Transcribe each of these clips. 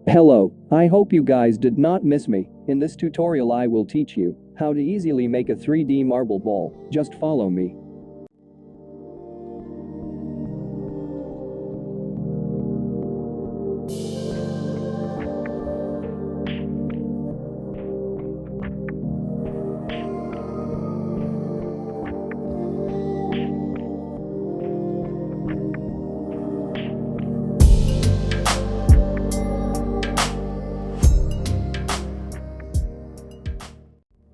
Hello, I hope you guys did not miss me. In this tutorial I will teach you how to easily make a 3D marble ball. Just follow me.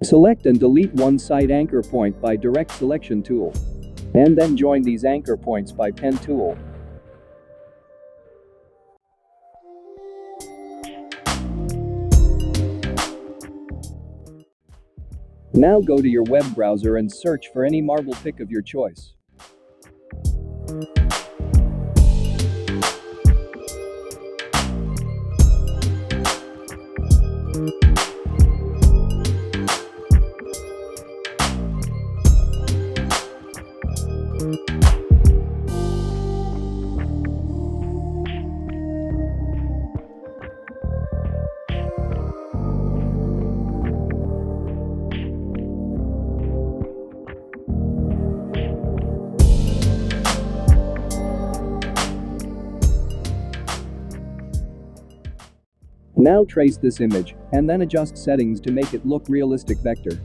Select and delete one side anchor point by direct selection tool. And then join these anchor points by pen tool. Now go to your web browser and search for any marble pick of your choice. Now trace this image, and then adjust settings to make it look realistic vector.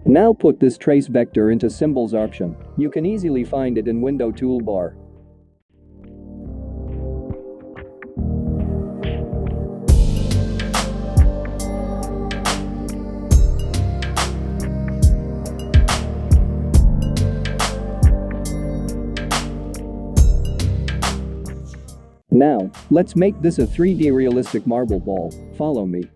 Now put this trace vector into symbols option. You can easily find it in window toolbar. Now, let's make this a 3D realistic marble ball. Follow me.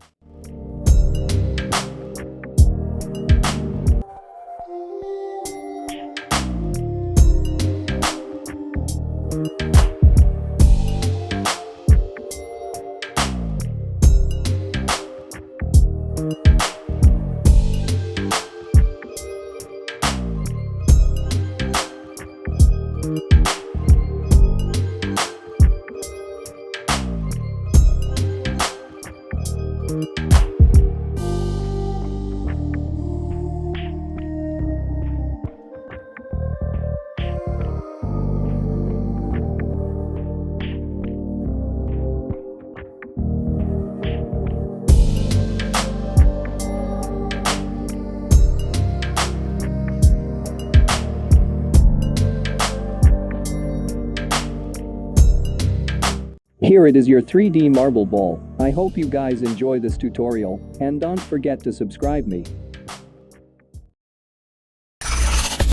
Here it is, your 3D marble ball. I hope you guys enjoy this tutorial, and don't forget to subscribe me.